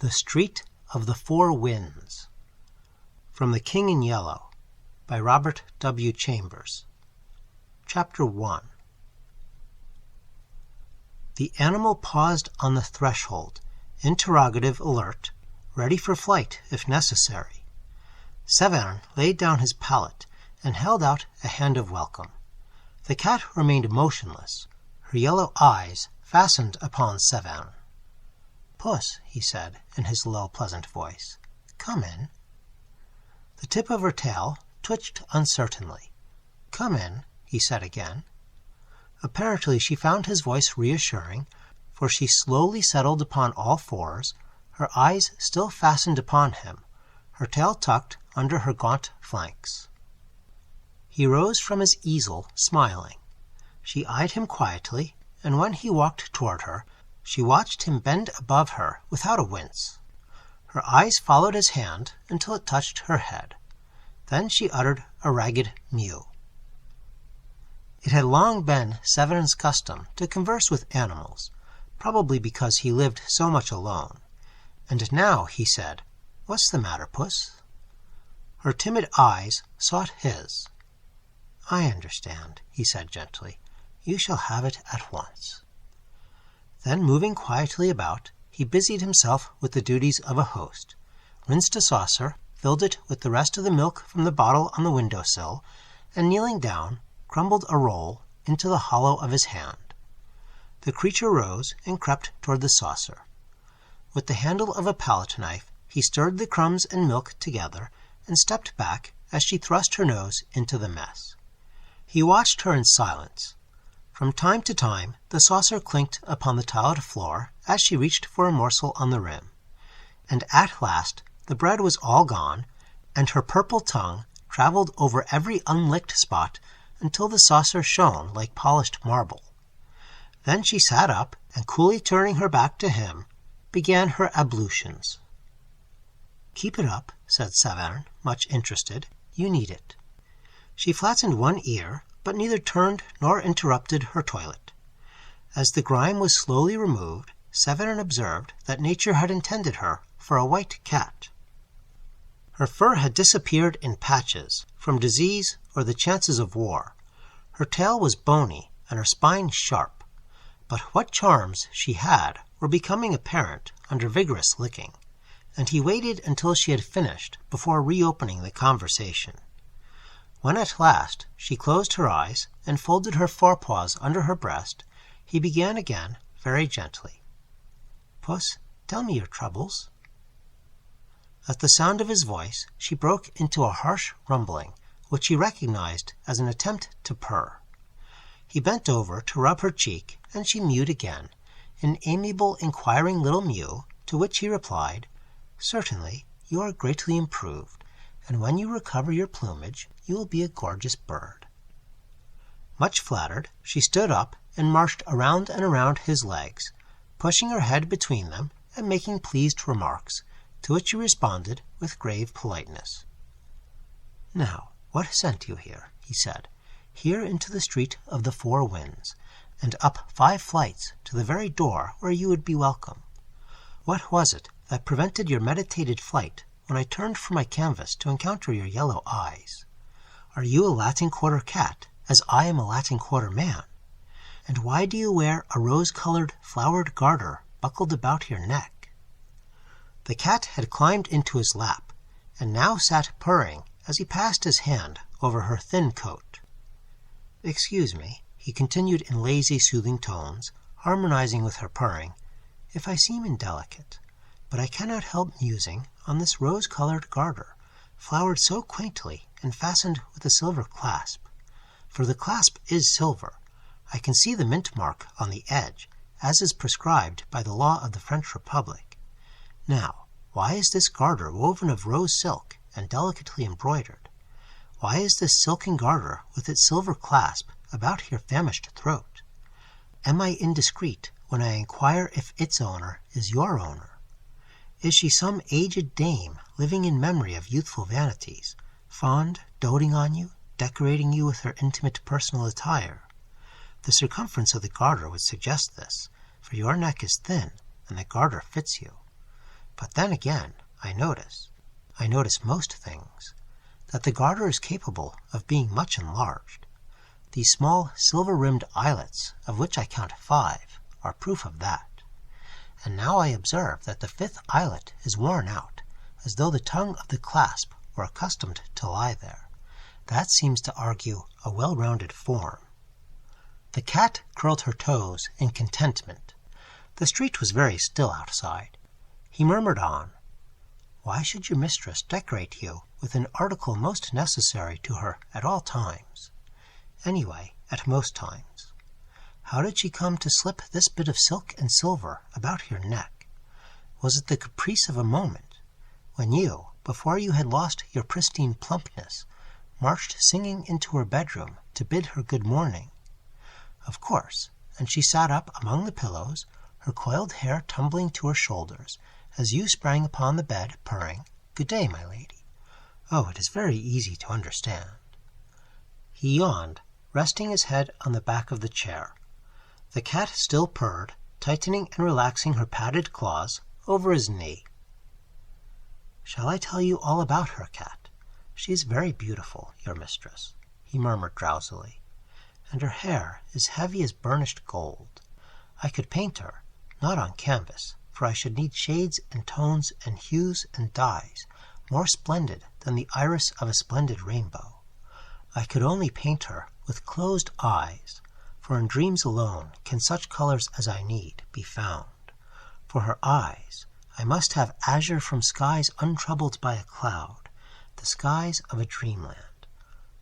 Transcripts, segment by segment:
The Street of the Four Winds. From The King in Yellow, by Robert W. Chambers. Chapter 1. The animal paused on the threshold, interrogative alert, ready for flight if necessary. Saverne laid down his palette and held out a hand of welcome. The cat remained motionless, her yellow eyes fastened upon Saverne. "Puss," he said in his low, pleasant voice, "come in." The tip of her tail twitched uncertainly. "Come in," he said again. Apparently she found his voice reassuring, for she slowly settled upon all fours, her eyes still fastened upon him, her tail tucked under her gaunt flanks. He rose from his easel, smiling. She eyed him quietly, and when he walked toward her, she watched him bend above her without a wince. Her eyes followed his hand until it touched her head. Then she uttered a ragged mew. It had long been Saverne's custom to converse with animals, probably because he lived so much alone. And now he said, "What's the matter, Puss?" Her timid eyes sought his. "I understand," he said gently. "You shall have it at once." Then, moving quietly about, he busied himself with the duties of a host, rinsed a saucer, filled it with the rest of the milk from the bottle on the window-sill, and kneeling down, crumbled a roll into the hollow of his hand. The creature rose and crept toward the saucer. With the handle of a palette knife, he stirred the crumbs and milk together and stepped back as she thrust her nose into the mess. He watched her in silence. From time to time the saucer clinked upon the tiled floor as she reached for a morsel on the rim. And at last the bread was all gone, and her purple tongue traveled over every unlicked spot until the saucer shone like polished marble. Then she sat up, and coolly turning her back to him, began her ablutions. "Keep it up," said Saverne, much interested. "You need it." She flattened one ear, but neither turned nor interrupted her toilet. As the grime was slowly removed, Saverne observed that nature had intended her for a white cat. Her fur had disappeared in patches, from disease or the chances of war. Her tail was bony and her spine sharp, but what charms she had were becoming apparent under vigorous licking, and he waited until she had finished before reopening the conversation. When at last she closed her eyes and folded her forepaws under her breast, he began again very gently. "Puss, tell me your troubles." At the sound of his voice she broke into a harsh rumbling, which he recognized as an attempt to purr. He bent over to rub her cheek, and she mewed again, an amiable inquiring little mew, to which he replied, "Certainly, you are greatly improved, and when you recover your plumage you will be a gorgeous bird." Much flattered, she stood up and marched around and around his legs, pushing her head between them and making pleased remarks, to which he responded with grave politeness. "Now, what sent you here?" he said. "Here into the Street of the Four Winds, and up 5 flights to the very door where you would be welcome. What was it that prevented your meditated flight when I turned from my canvas to encounter your yellow eyes? Are you a Latin-Quarter cat, as I am a Latin-Quarter man? And why do you wear a rose-colored flowered garter buckled about your neck?" The cat had climbed into his lap, and now sat purring as he passed his hand over her thin coat. "Excuse me," he continued in lazy, soothing tones, harmonizing with her purring, "if I seem indelicate, but I cannot help musing on this rose-colored garter, flowered so quaintly and fastened with a silver clasp. For the clasp is silver. I can see the mint mark on the edge, as is prescribed by the law of the French Republic. Now, why is this garter woven of rose silk and delicately embroidered? Why is this silken garter with its silver clasp about your famished throat? Am I indiscreet when I inquire if its owner is your owner? Is she some aged dame living in memory of youthful vanities, fond, doting on you, decorating you with her intimate personal attire? The circumference of the garter would suggest this, for your neck is thin, and the garter fits you. But then again, I notice most things, that the garter is capable of being much enlarged. These small silver-rimmed eyelets, of which I count 5, are proof of that. And now I observe that the 5th eyelet is worn out, as though the tongue of the clasp were accustomed to lie there. That seems to argue a well-rounded form. The cat curled her toes in contentment. The street was very still outside. He murmured on, "Why should your mistress decorate you with an article most necessary to her at all times? Anyway, at most times. How did she come to slip this bit of silk and silver about your neck? Was it the caprice of a moment, when you, before you had lost your pristine plumpness, marched singing into her bedroom to bid her good morning? Of course, and she sat up among the pillows, her coiled hair tumbling to her shoulders, as you sprang upon the bed, purring, 'Good day, my lady.' Oh, it is very easy to understand." He yawned, resting his head on the back of the chair. The cat still purred, tightening and relaxing her padded claws over his knee. "Shall I tell you all about her, cat? She is very beautiful, your mistress," he murmured drowsily, "and her hair is heavy as burnished gold. I could paint her, not on canvas, for I should need shades and tones and hues and dyes more splendid than the iris of a splendid rainbow. I could only paint her with closed eyes, for in dreams alone can such colors as I need be found. For her eyes I must have azure from skies untroubled by a cloud, the skies of a dreamland.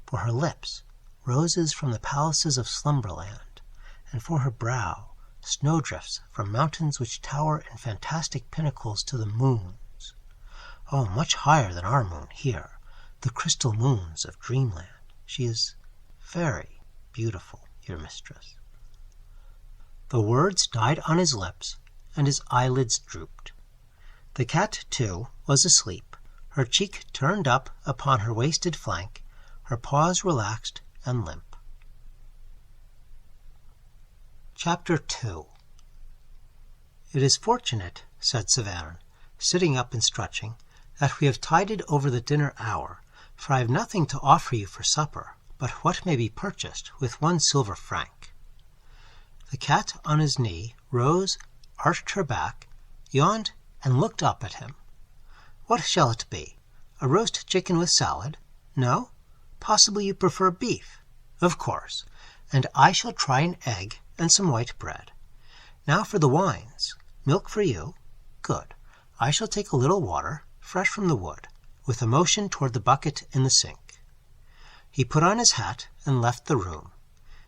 For her lips, roses from the palaces of slumberland, and for her brow, snowdrifts from mountains which tower in fantastic pinnacles to the moons. Oh, much higher than our moon here, the crystal moons of dreamland. She is very beautiful, your mistress." The words died on his lips, and his eyelids drooped. The cat, too, was asleep, her cheek turned up upon her wasted flank, her paws relaxed and limp. Chapter 2. "It is fortunate," said Saverne, sitting up and stretching, "that we have tided over the dinner hour, for I have nothing to offer you for supper but what may be purchased with 1 silver franc." The cat on his knee rose, arched her back, yawned, and looked up at him. "What shall it be? A roast chicken with salad? No? Possibly you prefer beef? Of course. And I shall try an egg and some white bread. Now for the wines. Milk for you? Good. I shall take a little water, fresh from the wood," with a motion toward the bucket in the sink. He put on his hat and left the room.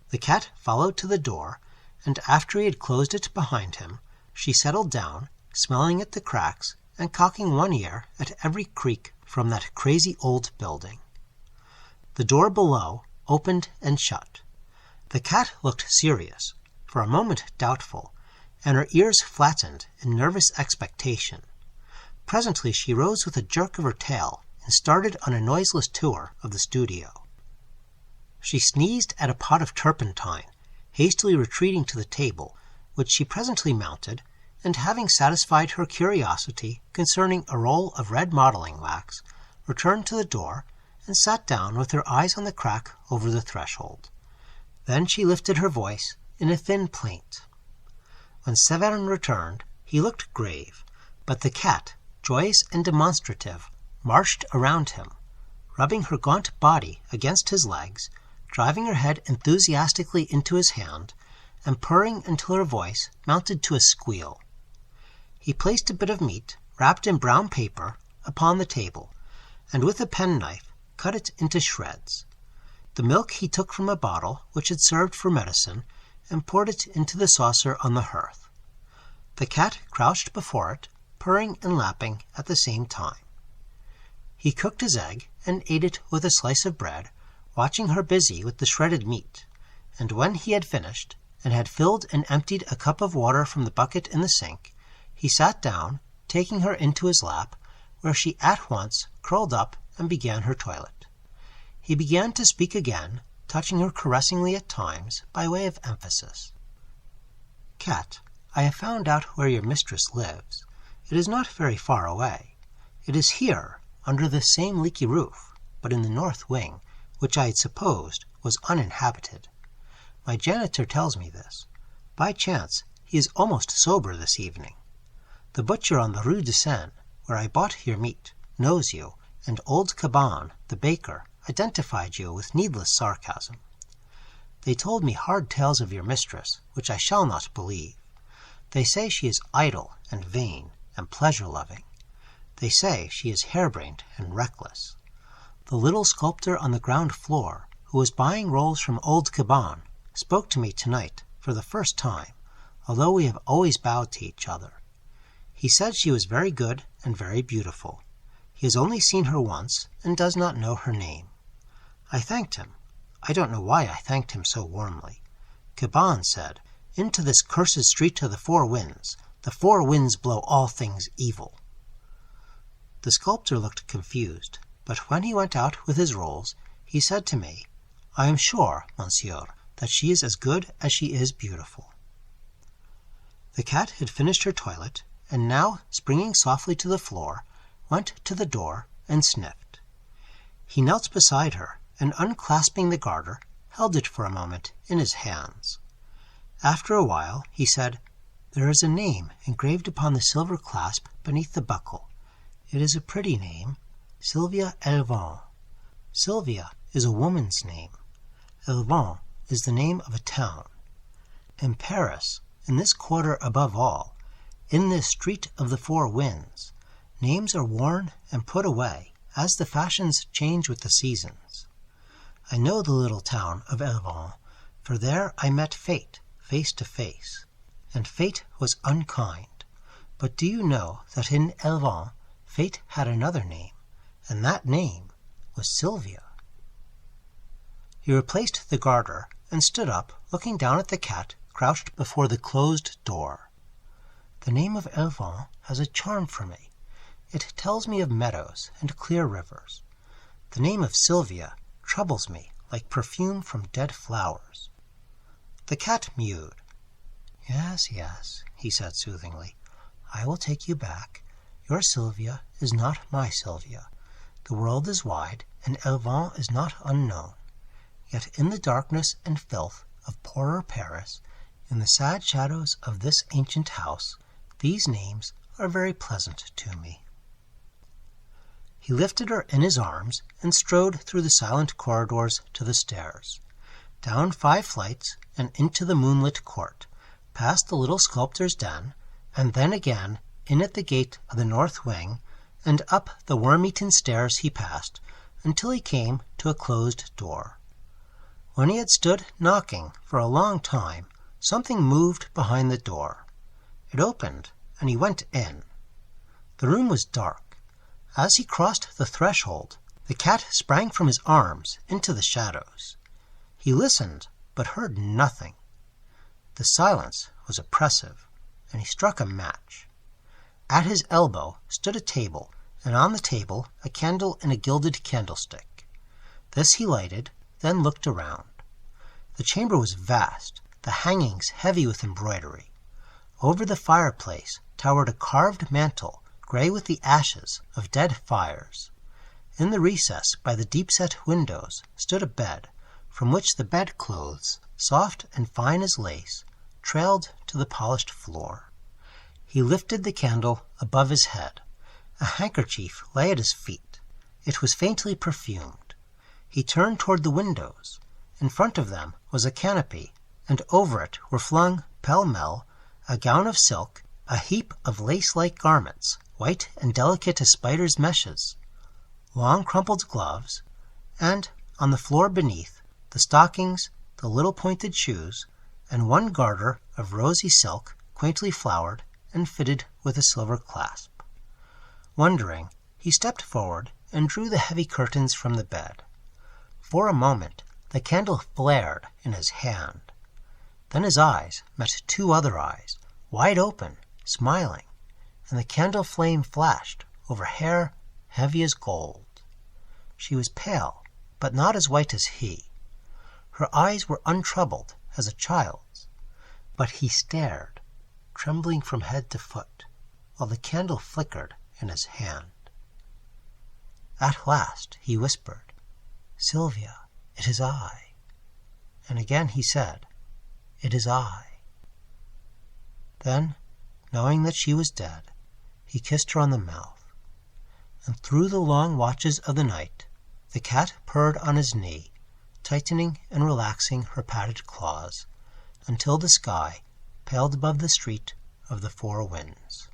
The cat followed to the door, and after he had closed it behind him, she settled down, smelling at the cracks and cocking one ear at every creak from that crazy old building. The door below opened and shut. The cat looked serious, for a moment doubtful, and her ears flattened in nervous expectation. Presently she rose with a jerk of her tail and started on a noiseless tour of the studio. She sneezed at a pot of turpentine, hastily retreating to the table, which she presently mounted, and having satisfied her curiosity concerning a roll of red modeling wax, returned to the door and sat down with her eyes on the crack over the threshold. Then she lifted her voice in a thin plaint. When Saverne returned, he looked grave, but the cat, joyous and demonstrative, marched around him, rubbing her gaunt body against his legs, driving her head enthusiastically into his hand, and purring until her voice mounted to a squeal. He placed a bit of meat, wrapped in brown paper, upon the table, and with a penknife cut it into shreds. The milk he took from a bottle which had served for medicine, and poured it into the saucer on the hearth. The cat crouched before it, purring and lapping at the same time. He cooked his egg and ate it with a slice of bread, watching her busy with the shredded meat, and when he had finished, and had filled and emptied a cup of water from the bucket in the sink, he sat down, taking her into his lap, where she at once curled up and began her toilet. He began to speak again, touching her caressingly at times by way of emphasis. "Cat, I have found out where your mistress lives. It is not very far away. It is here, under this same leaky roof, but in the north wing, which I had supposed was uninhabited. My janitor tells me this. By chance, he is almost sober this evening. The butcher on the Rue Dessein, where I bought your meat, knows you, and old Caban, the baker, identified you with needless sarcasm. They told me hard tales of your mistress, which I shall not believe. They say she is idle and vain and pleasure-loving. They say she is harebrained and reckless. The little sculptor on the ground floor, who was buying rolls from old Caban, spoke to me tonight for the first time, although we have always bowed to each other. He said she was very good and very beautiful. He has only seen her once and does not know her name. I thanked him. I don't know why I thanked him so warmly. Caban said, "Into this cursed street of the four winds. The four winds blow all things evil." The sculptor looked confused, but when he went out with his rolls, he said to me, "I am sure, monsieur, that she is as good as she is beautiful." The cat had finished her toilet, and now, springing softly to the floor, went to the door and sniffed. He knelt beside her, and unclasping the garter, held it for a moment in his hands. After a while he said, "There is a name engraved upon the silver clasp beneath the buckle. It is a pretty name, Sylvia Elven. Sylvia is a woman's name. Elven is the name of a town. In Paris, in this quarter above all, in this street of the four winds, names are worn and put away as the fashions change with the seasons. I know the little town of Elven, for there I met Fate face to face, and Fate was unkind. But do you know that in Elven Fate had another name, and that name was Sylvia?" He replaced the garter and stood up, looking down at the cat crouched before the closed door. "The name of Elven has a charm for me. It tells me of meadows and clear rivers. The name of Sylvia troubles me like perfume from dead flowers." The cat mewed. "Yes, yes," he said soothingly. "I will take you back. Your Sylvia is not my Sylvia. The world is wide, and Elven is not unknown. Yet in the darkness and filth of poorer Paris, in the sad shadows of this ancient house, these names are very pleasant to me." He lifted her in his arms and strode through the silent corridors to the stairs, down 5 flights and into the moonlit court, past the little sculptor's den, and then again in at the gate of the north wing, and up the worm-eaten stairs he passed, until he came to a closed door. When he had stood knocking for a long time, something moved behind the door. It opened, and he went in. The room was dark. As he crossed the threshold, the cat sprang from his arms into the shadows. He listened, but heard nothing. The silence was oppressive, and he struck a match. At his elbow stood a table, and on the table a candle in a gilded candlestick. This he lighted, then looked around. The chamber was vast, the hangings heavy with embroidery. Over the fireplace towered a carved mantel, gray with the ashes of dead fires. In the recess by the deep-set windows stood a bed, from which the bedclothes, soft and fine as lace, trailed to the polished floor. He lifted the candle above his head. A handkerchief lay at his feet. It was faintly perfumed. He turned toward the windows. In front of them was a canopy, and over it were flung, pell-mell, a gown of silk, a heap of lace-like garments, white and delicate as spiders' meshes, long crumpled gloves, and, on the floor beneath, the stockings, the little pointed shoes, and one garter of rosy silk, quaintly flowered and fitted with a silver clasp. Wondering, he stepped forward and drew the heavy curtains from the bed. For a moment the candle flared in his hand. Then his eyes met 2 other eyes, wide open, smiling, and the candle flame flashed over hair heavy as gold. She was pale, but not as white as he. Her eyes were untroubled as a child's, but he stared, trembling from head to foot, while the candle flickered in his hand. At last he whispered, "Sylvia, it is I." And again he said, "It is I." Then, knowing that she was dead, he kissed her on the mouth. And through the long watches of the night, the cat purred on his knee, tightening and relaxing her padded claws, until the sky paled above the street of the four winds.